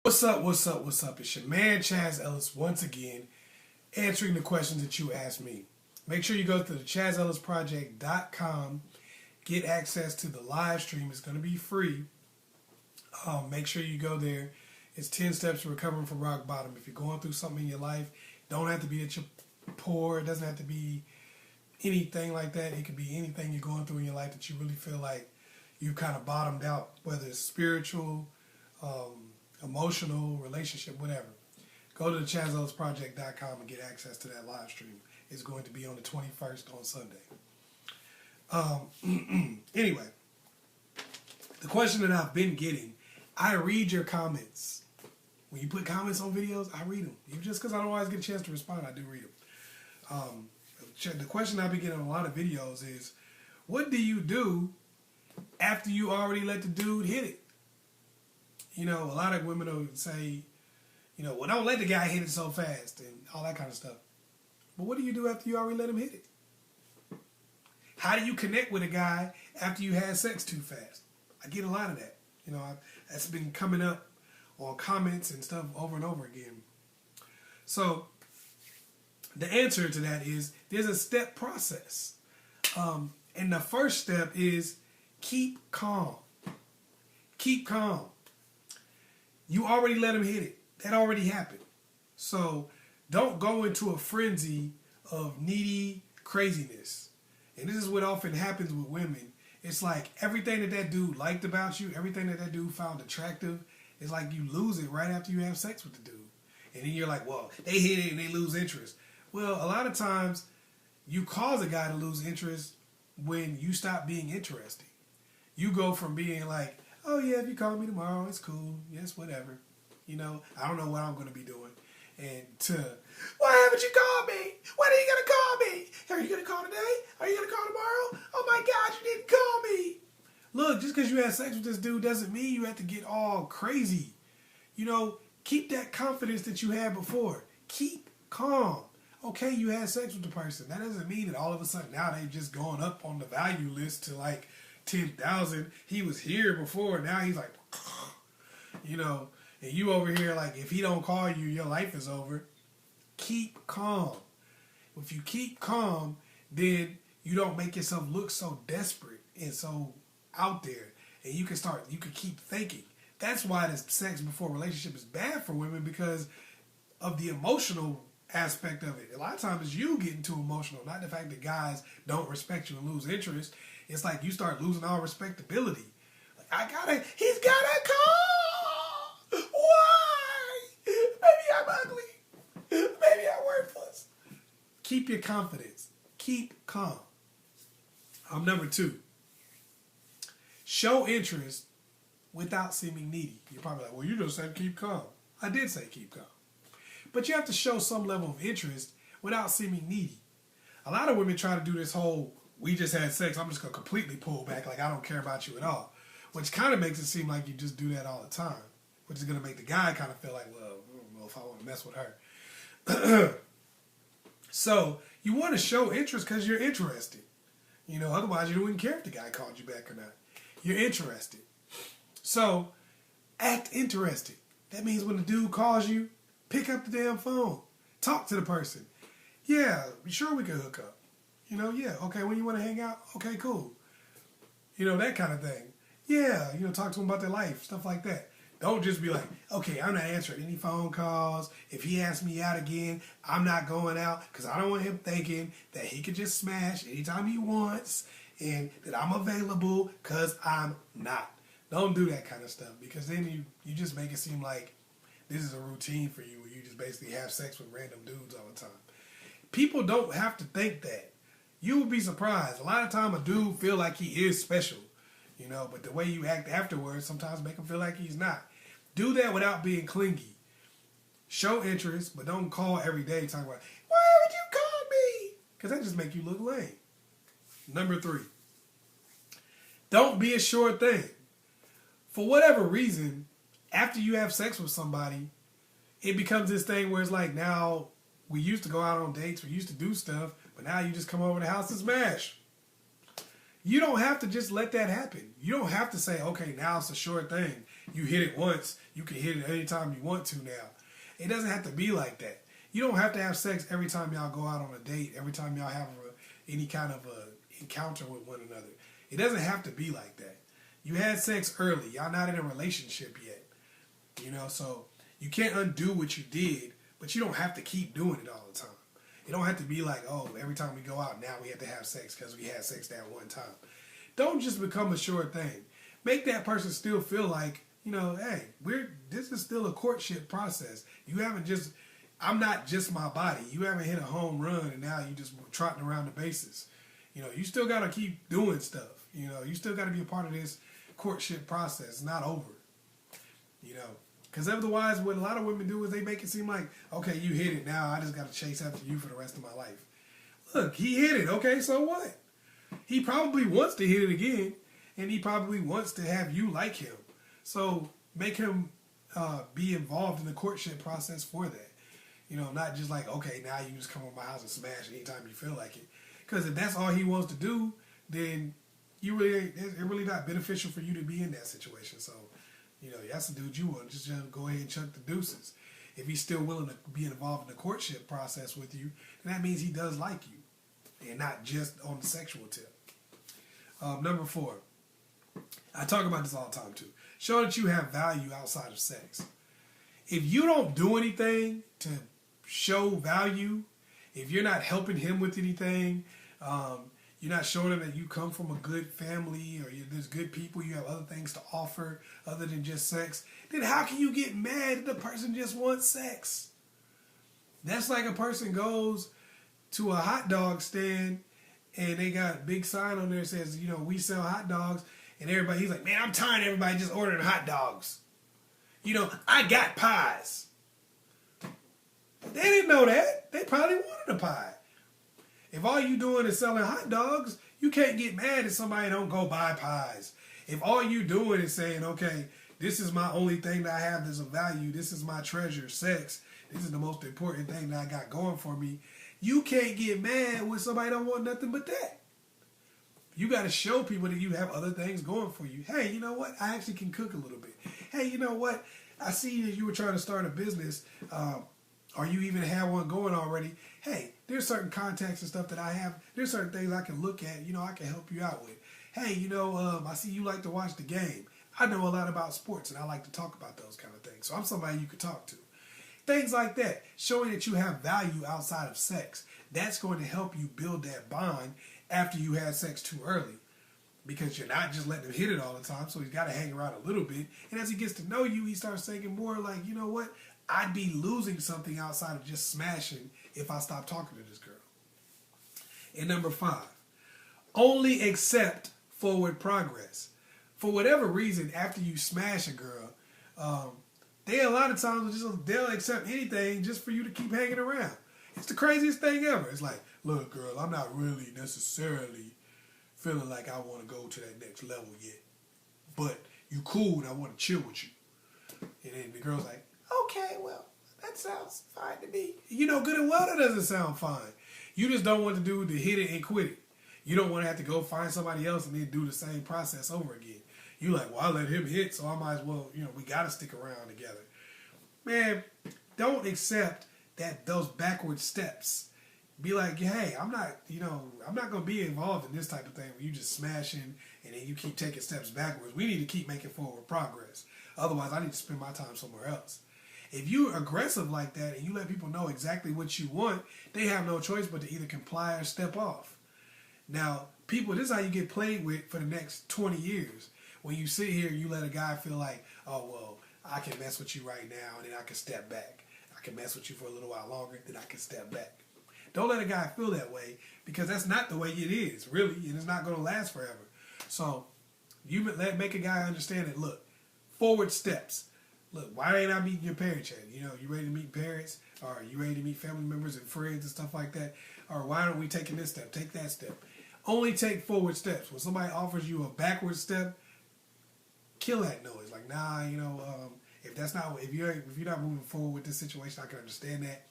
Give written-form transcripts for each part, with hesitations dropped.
What's up, what's up, what's up? It's your man Chazz Ellis once again answering the questions that you asked me. Make sure you go to the ChazzEllisProject.com, get access to the live stream. It's going to be free. Make sure you go there. It's 10 steps to recovering from rock bottom. If you're going through something in your life, don't have to be that you're poor. It doesn't have to be anything like that. It could be anything you're going through in your life that you really feel like you kind of bottomed out, whether it's spiritual, emotional, relationship, whatever. Go to the ChazzEllisProject.com and get access to that live stream. It's going to be on the 21st on Sunday. Anyway, the question that I've been getting, I read your comments. When you put comments on videos, I read them. Even just because I don't always get a chance to respond, I do read them. The question I've been getting on a lot of videos is, what do you do after you already let the dude hit it? You know, a lot of women will say, you know, well, don't let the guy hit it so fast and all that kind of stuff. But what do you do after you already let him hit it? How do you connect with a guy after you had sex too fast? I get a lot of that. You know, that's been coming up on comments and stuff over and over again. So the answer to that is there's a step process. And the first step is keep calm. Keep calm. You already let him hit it. That already happened. So don't go into a frenzy of needy craziness. And this is what often happens with women. It's like everything that dude liked about you, everything that dude found attractive, it's like you lose it right after you have sex with the dude. And then you're like, well, they hit it and they lose interest. Well, a lot of times you cause a guy to lose interest when you stop being interesting. You go from being like, oh yeah, if you call me tomorrow, it's cool. Yes, whatever. You know, I don't know what I'm going to be doing. And to, why haven't you called me? When are you going to call me? Are you going to call today? Are you going to call tomorrow? Oh my God, you didn't call me. Look, just because you had sex with this dude doesn't mean you have to get all crazy. You know, keep that confidence that you had before. Keep calm. Okay, you had sex with the person. That doesn't mean that all of a sudden now they've just gone up on the value list to like 10,000. He was here before. Now he's like, you know, and you over here like, if he don't call you, your life is over. Keep calm. If you keep calm, then you don't make yourself look so desperate and so out there. And you can keep thinking. That's why this sex before relationship is bad for women, because of the emotional aspect of it. A lot of times it's you getting too emotional, not the fact that guys don't respect you and lose interest. It's like you start losing all respectability. Like, he's gotta call! Why? Maybe I'm ugly. Maybe I'm worthless. Keep your confidence. Keep calm. Number 2. Show interest without seeming needy. You're probably like, well, you just said keep calm. I did say keep calm. But you have to show some level of interest without seeming needy. A lot of women try to do this whole, we just had sex, I'm just going to completely pull back, like I don't care about you at all. Which kind of makes it seem like you just do that all the time. Which is going to make the guy kind of feel like, well, I don't know if I want to mess with her. So, you want to show interest because you're interested. You know, otherwise you wouldn't care if the guy called you back or not. You're interested. So, act interested. That means when the dude calls you, pick up the damn phone. Talk to the person. Yeah, sure we can hook up. You know, yeah, okay, when you want to hang out, okay, cool. You know, that kind of thing. Yeah, you know, talk to them about their life, stuff like that. Don't just be like, okay, I'm not answering any phone calls. If he asks me out again, I'm not going out because I don't want him thinking that he could just smash anytime he wants and that I'm available because I'm not. Don't do that kind of stuff, because then you just make it seem like this is a routine for you where you just basically have sex with random dudes all the time. People don't have to think that. You would be surprised. A lot of time a dude feel like he is special, you know, but the way you act afterwards sometimes make him feel like he's not. Do that without being clingy. Show interest, but don't call every day talking about, why haven't you called me? Because that just make you look lame. Number 3. Don't be a sure thing. For whatever reason, after you have sex with somebody, it becomes this thing where it's like, now we used to go out on dates, we used to do stuff, but now you just come over to the house and smash. You don't have to just let that happen. You don't have to say, okay, now it's a sure thing. you hit it once, you can hit it anytime you want to now. It doesn't have to be like that. You don't have to have sex every time y'all go out on a date, every time y'all have any kind of a encounter with one another. It doesn't have to be like that. You had sex early. Y'all not in a relationship yet. You know, so you can't undo what you did, but you don't have to keep doing it all the time. It don't have to be like, oh, every time we go out, now we have to have sex because we had sex that one time. Don't just become a sure thing. Make that person still feel like, you know, hey, this is still a courtship process. You haven't just, I'm not just my body. You haven't hit a home run and now you just trotting around the bases. You know, you still got to keep doing stuff. You know, you still got to be a part of this courtship process. It's not over. You know, because otherwise what a lot of women do is they make it seem like, okay, you hit it now. I just got to chase after you for the rest of my life. Look, he hit it. Okay, so what? He probably wants to hit it again, and he probably wants to have you like him. So make him be involved in the courtship process for that. You know, not just like, okay, now you just come over my house and smash anytime you feel like it. Because if that's all he wants to do, then it's really not beneficial for you to be in that situation. So, you know, that's the dude you want. Just go ahead and chuck the deuces. If he's still willing to be involved in the courtship process with you, then that means he does like you, and not just on the sexual tip. Number 4. I talk about this all the time too. Show that you have value outside of sex. If you don't do anything to show value, if you're not helping him with anything, you're not showing him that you come from a good family or there's good people, you have other things to offer other than just sex, then how can you get mad if the person just wants sex? That's like a person goes to a hot dog stand and they got a big sign on there that says, you know, we sell hot dogs, and everybody, he's like, man, I'm tired of everybody just ordering hot dogs. You know, I got pies. They didn't know that. They probably wanted a pie. If all you doing is selling hot dogs, you can't get mad if somebody don't go buy pies. If all you doing is saying, okay, this is my only thing that I have that's of value, this is my treasure, sex, this is the most important thing that I got going for me, you can't get mad when somebody don't want nothing but that. You got to show people that you have other things going for you. Hey, you know what? I actually can cook a little bit. Hey, you know what? I see that you were trying to start a business, or you even have one going already. Hey, there's certain contacts and stuff that I have. There's certain things I can look at, you know, I can help you out with. Hey, you know, I see you like to watch the game. I know a lot about sports, and I like to talk about those kind of things. So I'm somebody you could talk to. Things like that. Showing that you have value outside of sex. That's going to help you build that bond after you had sex too early. Because you're not just letting him hit it all the time, so he's got to hang around a little bit. And as he gets to know you, he starts thinking more like, you know what? I'd be losing something outside of just smashing if I stop talking to this girl. And number 5, only accept forward progress. For whatever reason, after you smash a girl, they a lot of times they'll accept anything just for you to keep hanging around. It's the craziest thing ever. It's like, look, girl, I'm not really necessarily feeling like I want to go to that next level yet. But you cool and I want to chill with you. And then the girl's like, okay, well, that sounds fine to me. You know good and well that doesn't sound fine. You just don't want the dude to hit it and quit it. You don't want to have to go find somebody else and then do the same process over again. You like, well, I let him hit, so I might as well, you know, we got to stick around together. Man, don't accept those backward steps. Be like, hey, I'm not going to be involved in this type of thing where you just smashing and then you keep taking steps backwards. We need to keep making forward progress. Otherwise, I need to spend my time somewhere else. If you're aggressive like that and you let people know exactly what you want, they have no choice but to either comply or step off. Now, people, this is how you get played with for the next 20 years. When you sit here, you let a guy feel like, oh, well, I can mess with you right now and then I can step back. I can mess with you for a little while longer, then I can step back. Don't let a guy feel that way because that's not the way it is, really, and it's not going to last forever. So you make a guy understand that, look, forward steps. Look, why ain't I meeting your parents yet? You know, you ready to meet parents? Or you ready to meet family members and friends and stuff like that? Or why don't we take this step, take that step? Only take forward steps. When somebody offers you a backward step, kill that noise. Like, nah, you know, if you're not moving forward with this situation, I can understand that.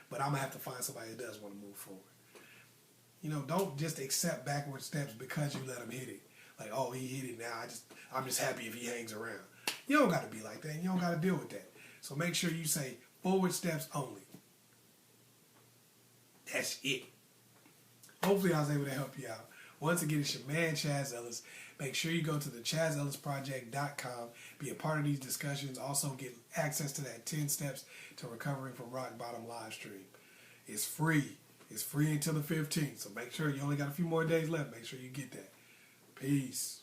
But I'm gonna have to find somebody that does want to move forward. You know, don't just accept backward steps because you let him hit it. Like, oh, he hit it now. I'm just happy if he hangs around. You don't got to be like that. You don't got to deal with that. So make sure you say forward steps only. That's it. Hopefully I was able to help you out. Once again, it's your man, Chazz Ellis. Make sure you go to the ChazzEllisProject.com. Be a part of these discussions. Also get access to that 10 steps to recovering from rock bottom live stream. It's free. It's free until the 15th. So make sure you only got a few more days left. Make sure you get that. Peace.